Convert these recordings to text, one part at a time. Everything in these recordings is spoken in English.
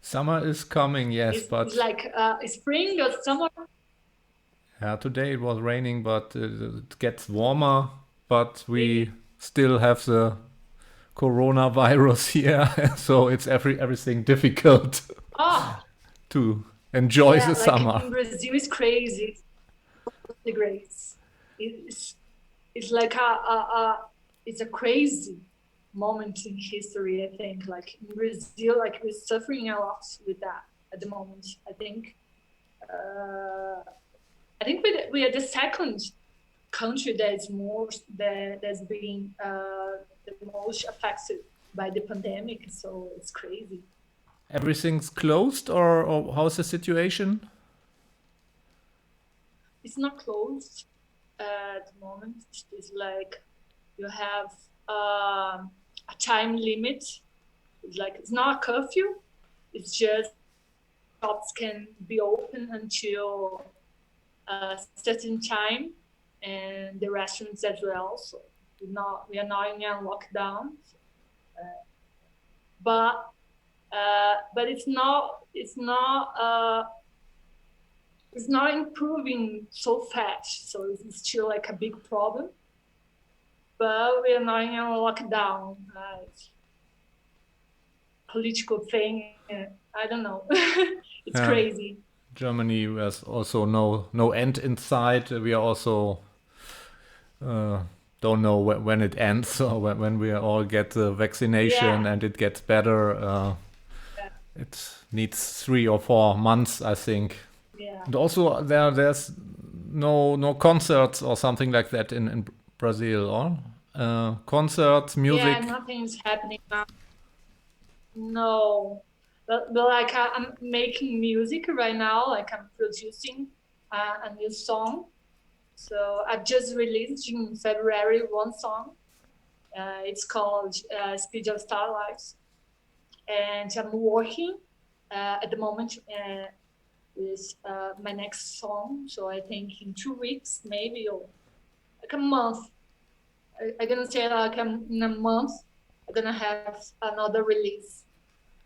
Summer is coming, yes, It's but like spring or summer. yeah, today it was raining, but it gets warmer. But we Really? still have the coronavirus here, so it's everything difficult Oh, to enjoy yeah. the Like summer. in Brazil, it's crazy. The grace. It's it's like it's a crazy moment in history. I think like in Brazil, like we're suffering a lot with that at the moment. Uh, I think we are the second country that's been the most affected by the pandemic. So it's crazy. Everything's closed, or how's the situation? It's not closed at the moment. It's like you have a time limit. It's like it's not a curfew. It's just shops can be open until a certain time, and the restaurants as well. So we are not in a lockdown, but it's not improving so fast. So it's still like a big problem. But we are not in a lockdown. Political thing. I don't know. It's Yeah, crazy. Germany has also no end in sight. We are also uh, don't know when it ends or when we all get the vaccination Yeah, and it gets better. It needs 3 or 4 months, I think. yeah, And also there's no concerts or something like that in Brazil, or concerts, yeah. music. Nothing's happening now. No, but like I'm making music right now. Like I'm producing a new song. So I've just released in February one song. It's called Speed of Starlight, and I'm working at the moment with my next song. So I think in 2 weeks, maybe, or like a month, I'm gonna say like in a month, I'm gonna have another release.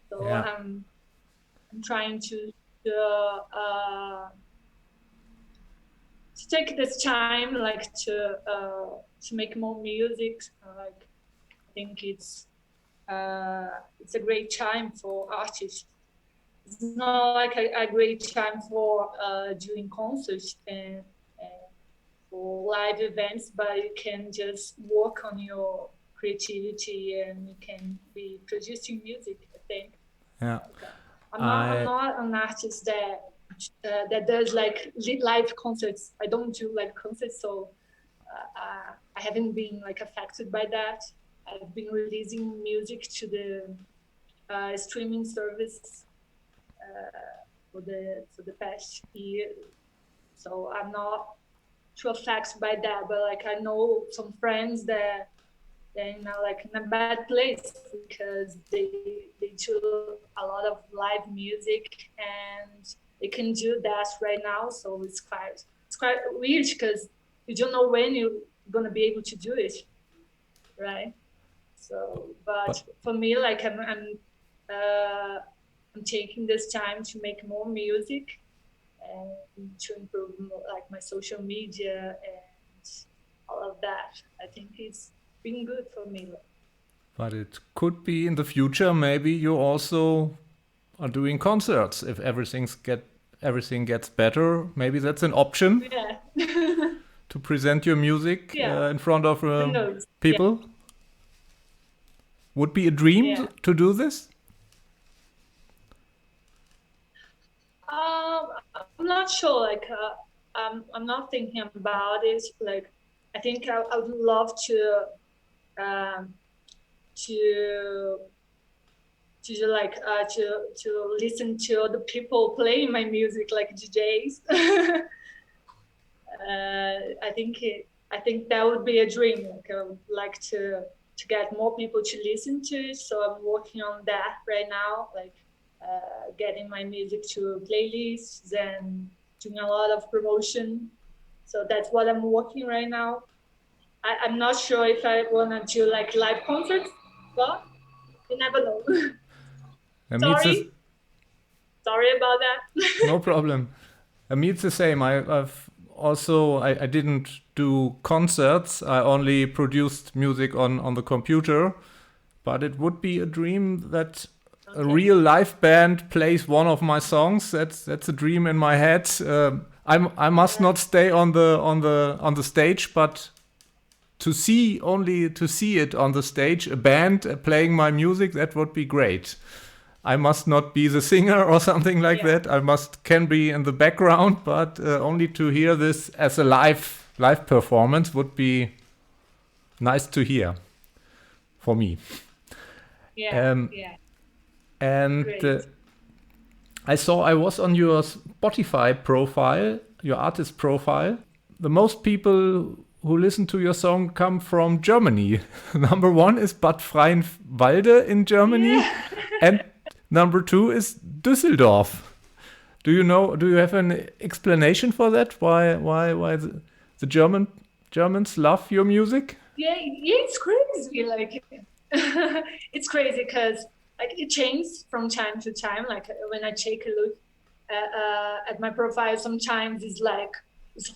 So Yeah. I'm trying to uh, to take this time like to make more music. Like I think it's a great time for artists. It's not like a great time for doing concerts and for live events, but you can just work on your creativity and you can be producing music. I think Yeah. like, I'm I not an artist that does like live concerts. I don't do live concerts, so I haven't been like affected by that. I've been releasing music to the streaming service for the past year, so I'm not too affected by that. But like I know some friends that they're in like in a bad place because they do a lot of live music and they can do that right now. So it's quite weird because you don't know when you're gonna be able to do it, right? So, but but for me, like uh, I'm taking this time to make more music and to improve like my social media and all of that. I think it's been good for me. but it could be in the future. Maybe you also are doing concerts if everything gets better. Maybe that's an option Yeah. to present your music Yeah. in front of Who knows? Yeah. people. Would be a dream Yeah. to do this. I'm not sure. Like, I'm not thinking about it. Like, I think I would love um, to to listen to the people playing my music, like DJs. I think that would be a dream. Like, I would like to get more people to listen to it. So I'm working on that right now. Like, getting my music to playlists and doing a lot of promotion. So that's what I'm working right now. I'm not sure if I wanna do like live concerts, but you never know. I mean, Sorry. Sorry about that. No problem. Me, it's the same. I didn't do concerts. I only produced music on the computer. But it would be a dream that a Okay. real live band plays one of my songs. That's a dream in my head. I must not stay on the stage, but to see it on the stage, a band playing my music, that would be great. I must not be the singer or something like Yeah. that. Can be in the background, but only to hear this as a live performance would be nice to hear for me. Yeah. Um, Yeah. and Great. I was on your Spotify profile, your artist profile. The most people who listen to your song come from Germany. Number one is Bad Freienwalde in Germany, Yeah. and number two is Düsseldorf. Do you have an explanation for that? Why the Germans love your music? Yeah, it's crazy. Like, it's crazy because like it changes from time to time. Like when I take a look at my profile, sometimes it's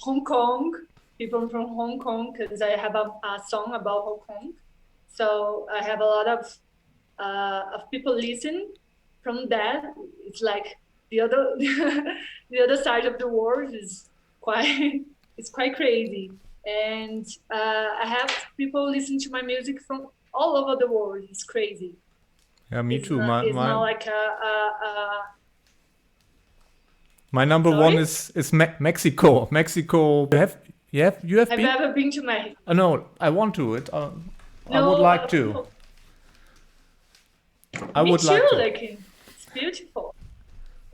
Hong Kong, people from Hong Kong, because I have a song about Hong Kong. So I have a lot of people listen from that. It's like the other the other side of the world is quite it's quite crazy. And I have people listen to my music from all over the world. It's crazy. Yeah, me too. It's not like My number one sorry. is Mexico. Mexico. You have Have you been? ever been to my No, I want to. I would no, like to. no. I Me would too. like to. Like it's beautiful.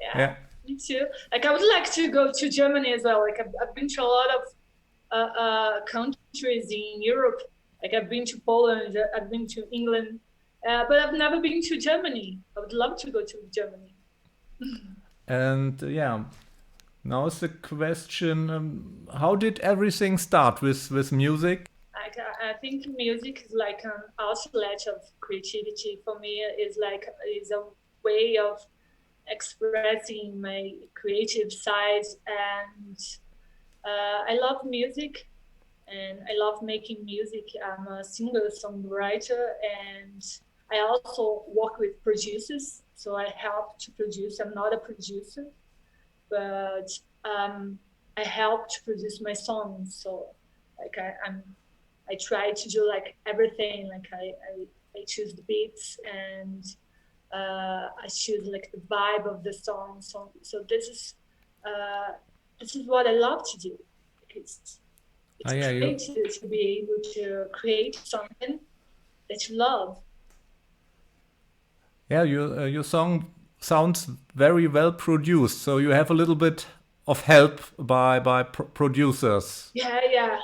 Yeah, Yeah. me too. Like I would like to go to Germany as well. Like I've been to a lot of countries in Europe. Like I've been to Poland, I've been to England, but I've never been to Germany. I would love to go to Germany. And now is the question: how did everything start with music? Like I think music is like an outlet of creativity for me. Is a way of expressing my creative side, and I love music and I love making music. I'm a singer-songwriter, and I also work with producers. So I help to produce. I'm not a producer, but I help to produce my songs. So like I try to do like everything. Like I choose the beats and I choose like the vibe of the song. So this is what I love to do. It's Yeah, great to be able to create something that you love. your song sounds very well produced. So you have a little bit of help by producers. Yeah, yeah,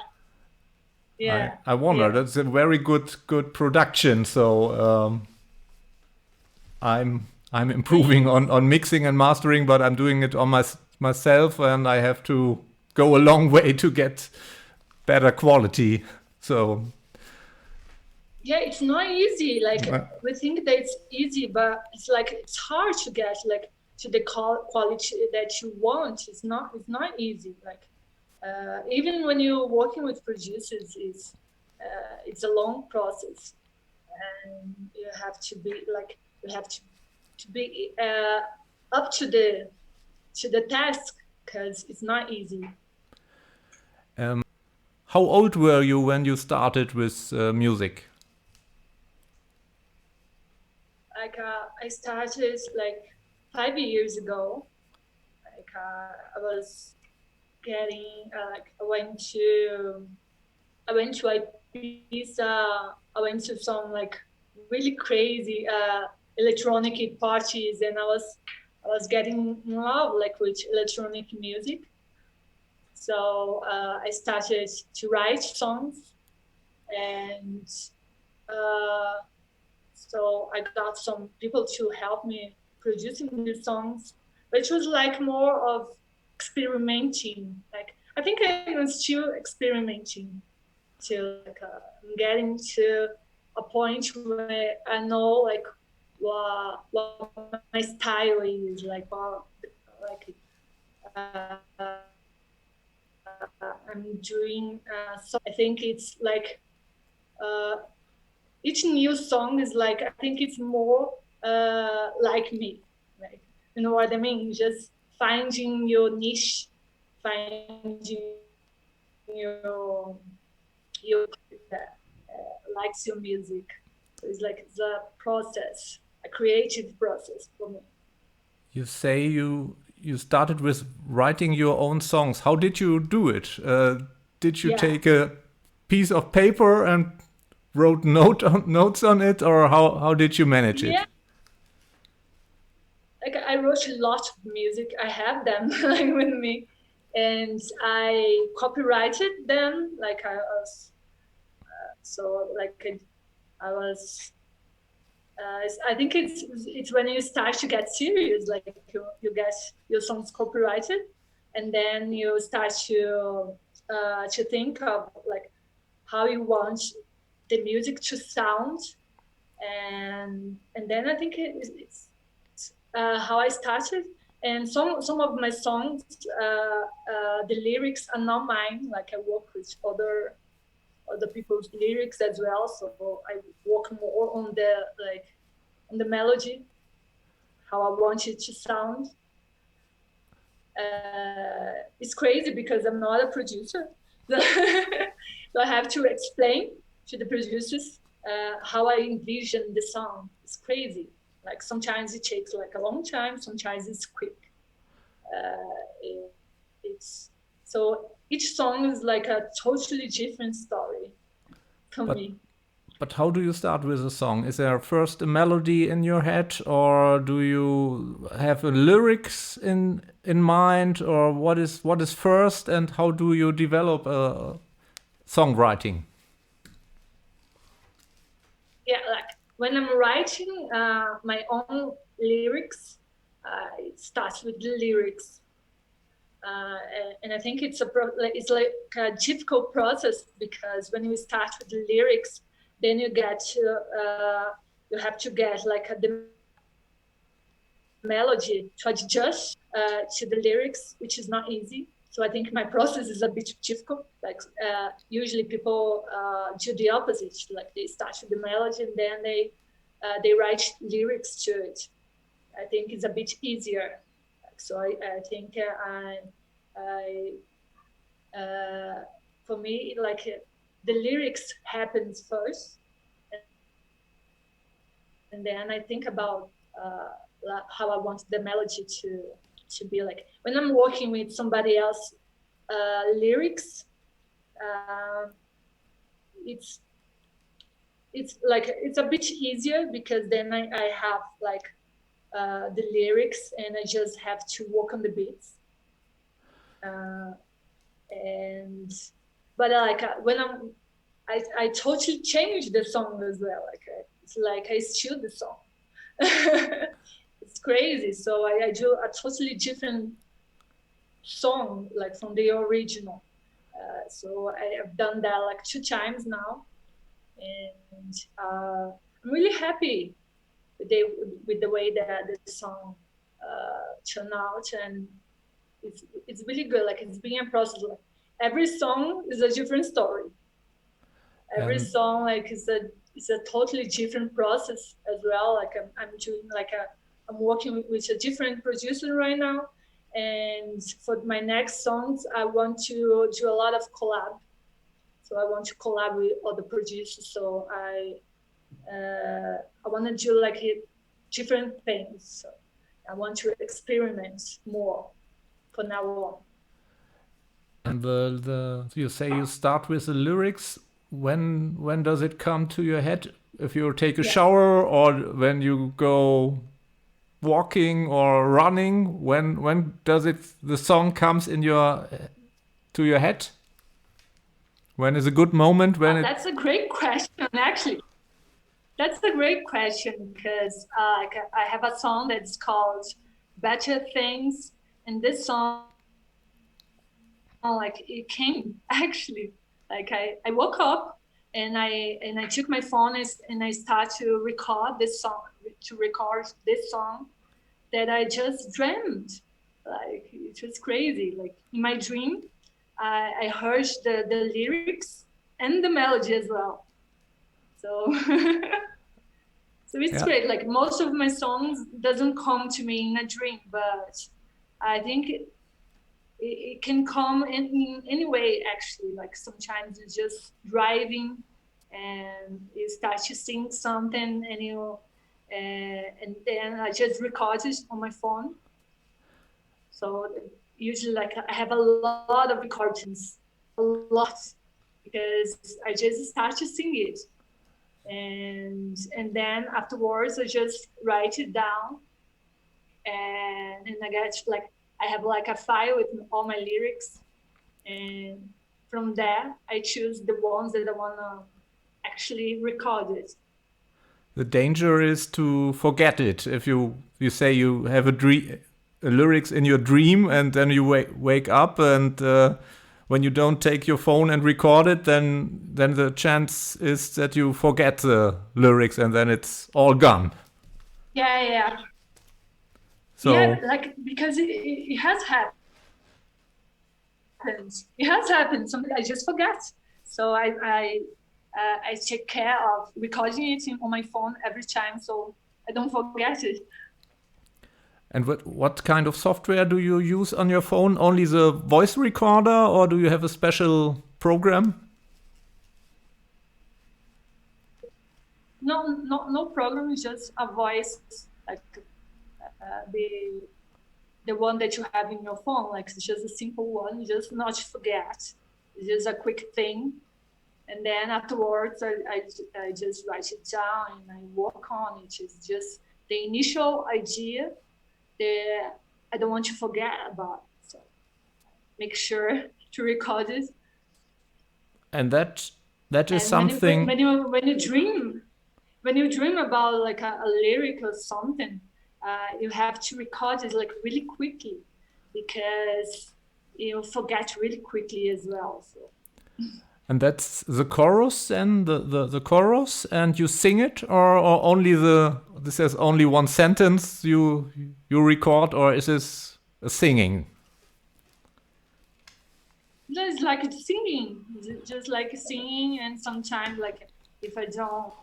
yeah, I wonder. yeah. That's a very good production. So I'm improving Thanks. on mixing and mastering, but I'm doing it on myself, and I have to go a long way to get better quality. So Yeah, it's not easy. Like uh, we think that it's easy, but it's like it's hard to get like to the quality that you want. It's not easy. Like even when you're working with producers, it's a long process, and you have to be like you have to be up to the task because it's not easy. how old were you when you started with music? Like I started like 5 years ago. Like I was getting like I went to Ibiza. I went to some like really crazy electronic parties, and I was getting in love like with electronic music. So I started to write songs, and uh, so I got some people to help me producing the songs. But it was like more of experimenting. Like I think I'm still experimenting till like getting to a point where I know like what my style is, like what like I'm doing. So I think it's like each new song is like, I think it's more like me, like, you know what I mean? Just finding your niche, finding your that likes your music. So it's like the process, a creative process for me. You say you started with writing your own songs. How did you do it? Did you Yeah, take a piece of paper and wrote notes on it, or how did you manage it? yeah. Like I wrote a lot of music. I have them like with me, and I copyrighted them. Like I was so like I was. I think it's when you start to get serious, like you get your songs copyrighted, and then you start to think of like how you want the music to sound, and then I think it's how I started. And some of my songs, the lyrics are not mine. Like I work with other people's lyrics as well, so I work more on the like on the melody, how I want it to sound. It's crazy because I'm not a producer, so I have to explain to the producers how I envision the song. It's crazy. Like sometimes it takes like a long time, sometimes it's quick. It's so each song is like a totally different story for But me. but how do you start with a song? Is there first a melody in your head, or do you have a lyrics in mind, or what is first, and how do you develop a songwriting? Yeah, like when I'm writing my own lyrics, it starts with the lyrics. And I think it's like a difficult process because when you start with the lyrics, then you have to get like the melody to adjust to the lyrics, which is not easy. So I think my process is a bit difficult. Like usually people do the opposite. Like they start with the melody and then they write lyrics to it. I think it's a bit easier. So I think I for me like the lyrics happens first, and then I think about how I want the melody to be like. When I'm working with somebody else lyrics, uh, it's it's like it's a bit easier because then I have like the lyrics and I just have to work on the beats. Uh, and but like when I totally changed the song as well. Like it's like I steal the song. It's crazy. So I do a totally different song, like from the original. So I have done that like 2 times now, and I'm really happy with the way that the song turned out, and it's really good. Like it's being a process. Like every song is a different story. Every And song like is a totally different process as well. Like I'm doing like I'm working with a different producer right now, and for my next songs I want to do a lot of collab. So I want to collab with other producers. So I want to do like different things. So I want to experiment more from now on. and the you say you start with the lyrics. When does it come to your head? If you take a Yeah. shower, or when you go walking or running, when does it the song comes in your to your head? When is a good moment when it? That's a great question, actually. That's a great question because I have a song that's called "Better Things," and this song, like, it came actually. Like I woke up and I took my phone and I start to record this song, to record this song that I just dreamed. Like it was crazy. Like in my dream, I heard the lyrics and the melody as well. So so it's great. Like most of my songs doesn't come to me in a dream, but I think it can come in any way actually. Like sometimes you're just driving and you start to sing something and and then I just record it on my phone. So usually like I have a lot of recordings, a lot, because I just start to sing it. And then afterwards I just write it down, and I get like I have like a file with all my lyrics, and from there I choose the ones that I want to actually record it. The danger is to forget it. If you say you have a lyrics in your dream and then you wake up and when you don't take your phone and record it, then the chance is that you forget the lyrics and then it's all gone. Yeah. So yeah, like because it has happened. It has happened. Something I just forgot. So I take care of recording it on my phone every time, so I don't forget it. And what kind of software do you use on your phone? Only the voice recorder, or do you have a special program? No program. It's just a voice, like the one that you have in your phone. Like it's just a simple one, just not to forget. It's just a quick thing. And then afterwards, I just write it down and I work on it. It's just the initial idea that I don't want to forget about. So make sure to record it. And that is something. When you dream about like a lyric or something, you have to record it like really quickly, because you forget really quickly as well. So. And that's the chorus and the chorus, and you sing it, or only this has only one sentence you record, or is this a singing? It's like singing, just like singing, and sometimes like if I don't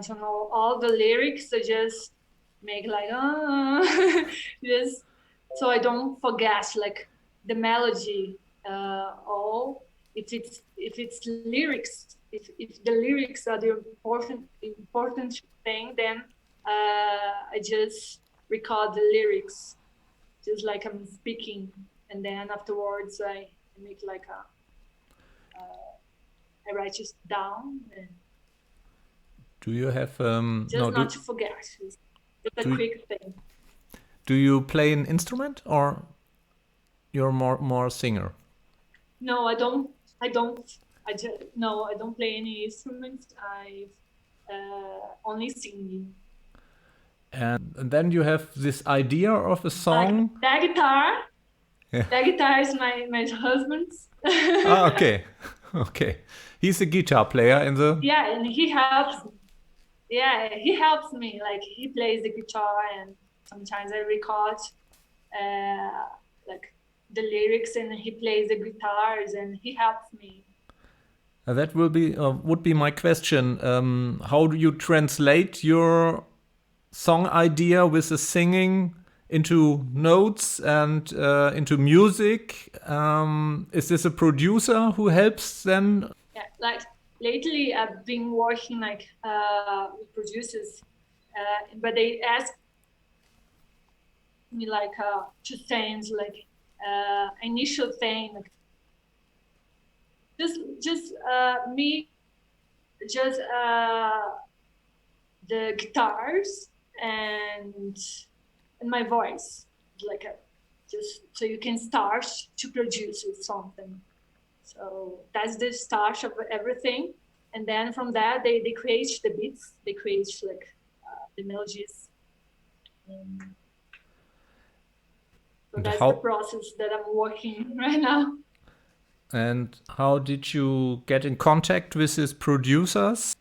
know all the lyrics, I just make like just so I don't forget like the melody all. If it's lyrics, if the lyrics are the important thing, then I just record the lyrics, just like I'm speaking, and then afterwards I make like I write it down. And do you have not to forget? It's a quick thing. Do you play an instrument, or you're more a singer? No, I don't. I don't play any instruments. I only sing. And then you have this idea of a song. Like that guitar. Yeah. That guitar is my husband's. Okay. He's a guitar player in the. Yeah, and he helps. Yeah, he helps me. Like he plays the guitar, and sometimes I record like the lyrics, and he plays the guitars, and he helps me. That would be my question. How do you translate your song idea with the singing into notes and into music? Is this a producer who helps then? Yeah, like lately I've been working like with producers, but they ask me like two things, like initial thing, like just the guitars and my voice, like just so you can start to produce something. So that's the start of everything, and then from that they create the beats, they create like the melodies. So that's the process that I'm working right now. And how did you get in contact with his producers?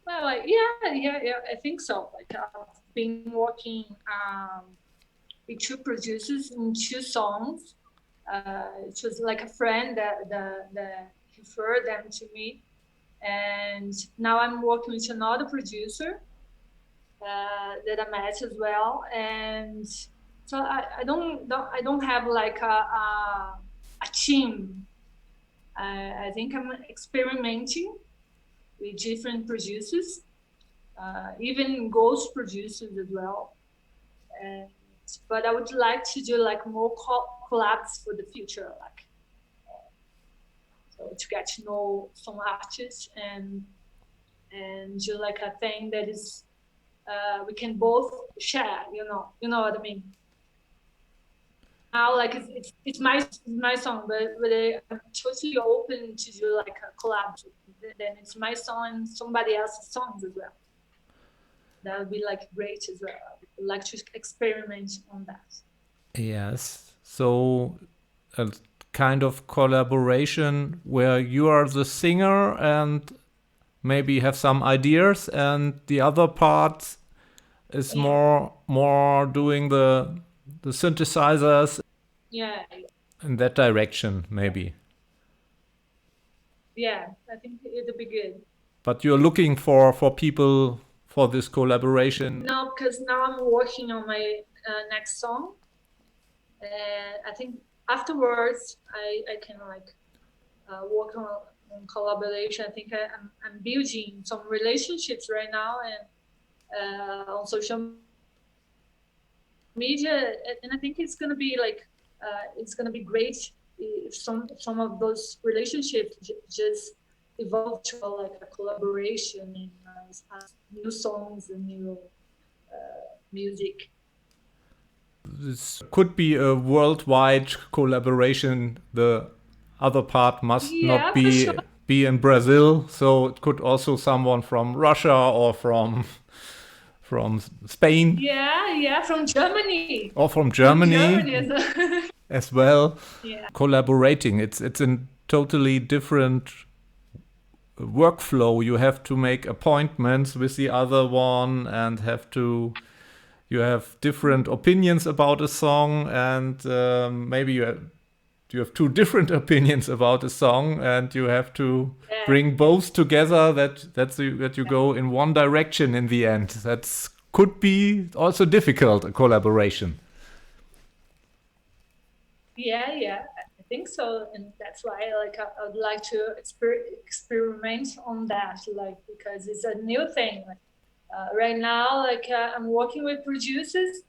Well, Yeah. I think so. Like I've been working with two producers in two songs. It was like a friend that referred them to me, and now I'm working with another producer that I met as well. And so I don't have like a team. I think I'm experimenting with different producers, even ghost producers as well. And but I would like to do like more collabs for the future, like so to get to know some artists and do like a thing that is we can both share. You know what I mean. Now, like it's my song, but I'm totally open to do like a collab. Then it's my song and somebody else's songs as well. That would be like great as well. I would like to experiment on that. Yes. So a kind of collaboration where you are the singer and maybe have some ideas, and the other part is more doing the synthesizers Yeah, in that direction, maybe. yeah. I think it'll be good. But you're looking for people for this collaboration. No, because now I'm working on my next song, and I think afterwards I can like work on collaboration. I think I'm building some relationships right now and on social media, and I think it's gonna be like it's gonna be great if some of those relationships just evolve to like a collaboration and new songs and new music. This could be a worldwide collaboration. The other part must not Yeah, for sure. be in Brazil, so it could also someone from Russia or from Spain. Yeah, from Germany. Or from Germany, From Germany as well. as well. Yeah. Collaborating. It's a totally different workflow. You have to make appointments with the other one and you have different opinions about a song, and maybe you have two different opinions about a song, and you have to bring both together. That you go in one direction in the end. That could be also difficult, a collaboration. Yeah, I think so, and that's why like I would like to experiment on that, like because it's a new thing. Like, right now, like I'm working with producers,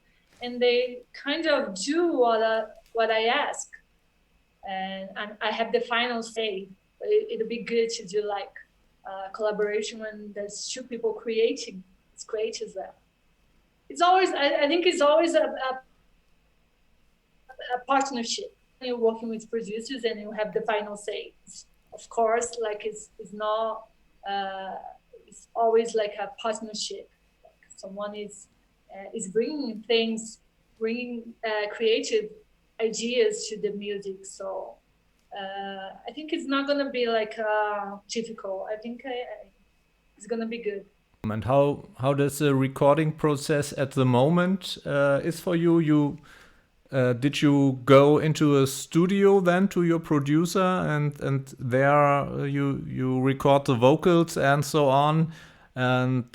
and they kind of do what I ask, and I have the final say. But it'll be good to do like collaboration when there's two people creating. It's great as well. It's always I think it's always a partnership. You're working with producers and you have the final say. Of course, like it's not. It's always like a partnership. Like someone is bringing things, bringing creative ideas to the music. So I think it's not gonna be like difficult. I think it's gonna be good. And how does the recording process at the moment is for you? Did you go into a studio then to your producer and there you record the vocals and so on, and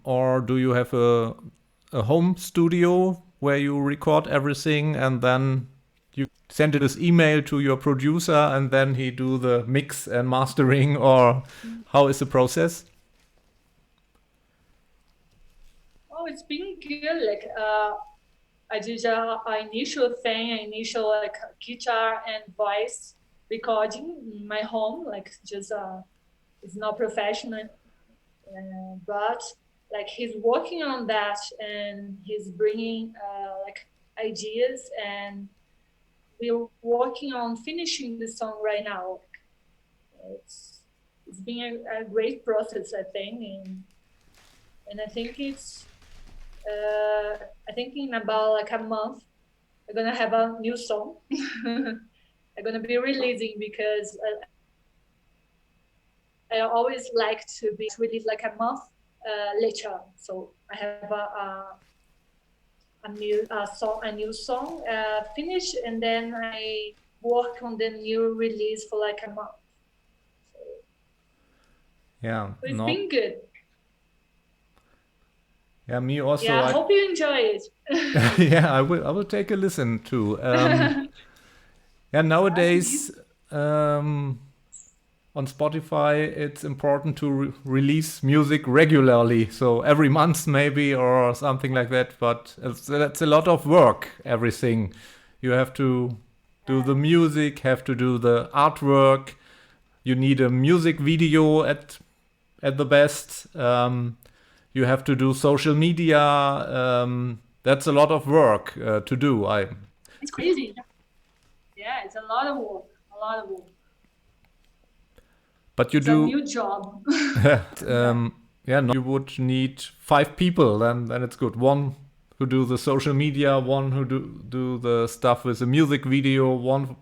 or do you have a home studio where you record everything and then you send it as email to your producer and then he do the mix and mastering, or how is the process? Oh, it's been good. Like I did an initial like guitar and voice recording in my home, like just it's not professional, but like he's working on that and he's bringing like ideas, and we're working on finishing the song right now. It's been a great process, I think, and I think it's. I think in about like a month, I'm gonna have a new song. I'm gonna be releasing because I always like to be released like a month later. So I have a new song finished, and then I work on the new release for like a month. Yeah, So it's been good. Yeah, me also. Yeah, I hope you enjoy it. Yeah, I will take a listen too. Yeah, nowadays on Spotify, it's important to release music regularly, so every month maybe or something like that. But that's a lot of work. Everything you have to do the music, have to do the artwork. You need a music video at the best. You have to do social media. That's a lot of work to do. It's crazy. Yeah, it's a lot of work. A lot of work. But you it's do a new job. Yeah, no, you would need 5 people. Then it's good. One who do the social media, one who do the stuff with the music video, one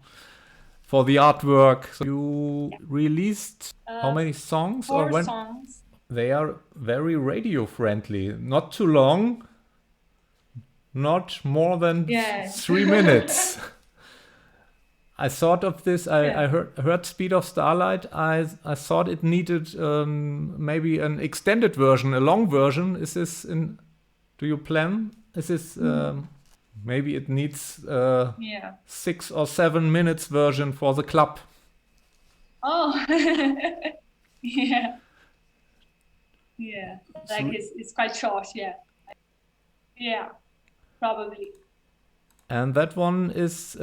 for the artwork. So you released how many songs? 4 songs. They are very radio friendly. Not too long. Not more than 3 minutes. I thought of this. I heard Speed of Starlight. I thought it needed maybe an extended version, a long version. Is this in? Do you plan? Is this maybe it needs 6 or 7 minutes version for the club? Oh, yeah, yeah. Like it's quite short. Yeah, probably. And that one is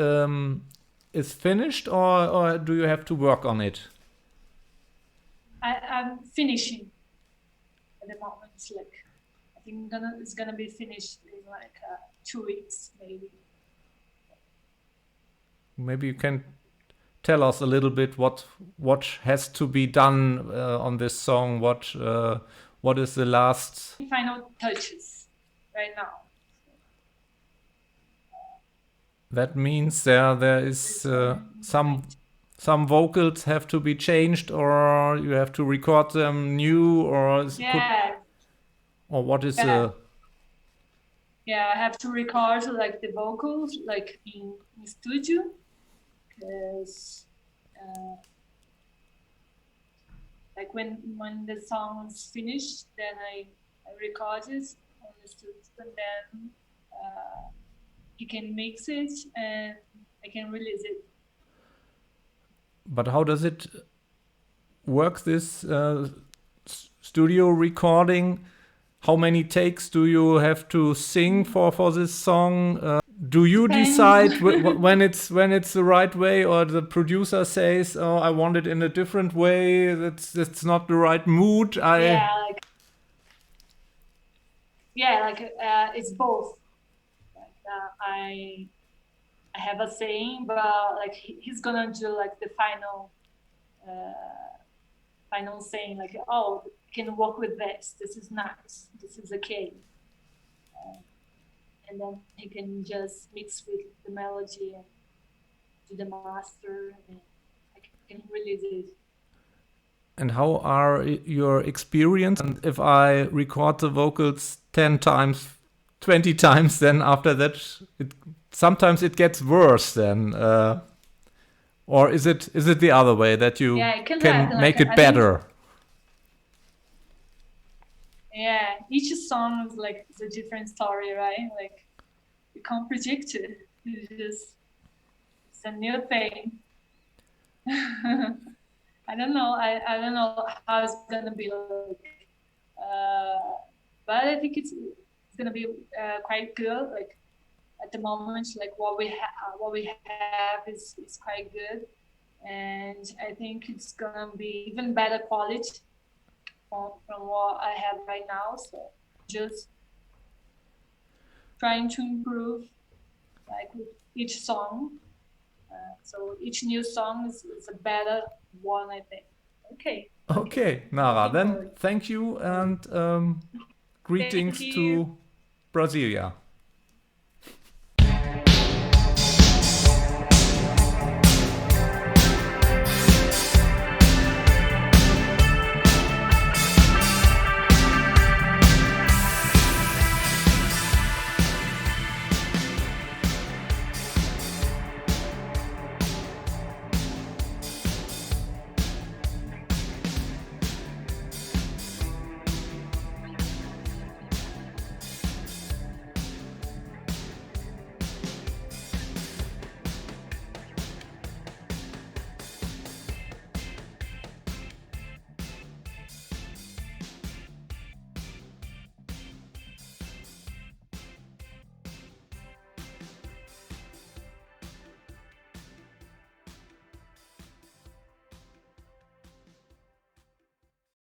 finished, or do you have to work on it? I'm finishing at the moment. Like I think it's gonna be finished in like 2 weeks, maybe. Maybe you can tell us a little bit what has to be done on this song. What is the last final touches right now? That means there is some vocals have to be changed, or you have to record them new, or or what is I have to record like the vocals like in studio, because like when the song's finished, then I record it on the studio, and then you can mix it and I can release it. But how does it work, this studio recording? How many takes do you have to sing for this song? Do you decide when it's the right way, or the producer says, "Oh, I want it in a different way. That's not the right mood"? It's both. I have a saying, but like he's gonna do like the final saying, like, oh, can work with this. This is nice. This is okay. And then he can just mix with the melody and do the master, and I can release it. And how are your experience? And if I record the vocals 10 times, 20 times, then after that, sometimes it gets worse then. Or is it the other way, that you can make it better? Yeah, each song is like it's a different story, right? Like you can't predict it. It's a new thing. I don't know. I don't know how it's gonna be like, but I think it's gonna be quite good. Like at the moment, like what we have is quite good, and I think it's gonna be even better quality from what I have right now. So just trying to improve like with each song. So each new song is a better one, I think. Okay, Nara, then thank you, and greetings to Brasilia.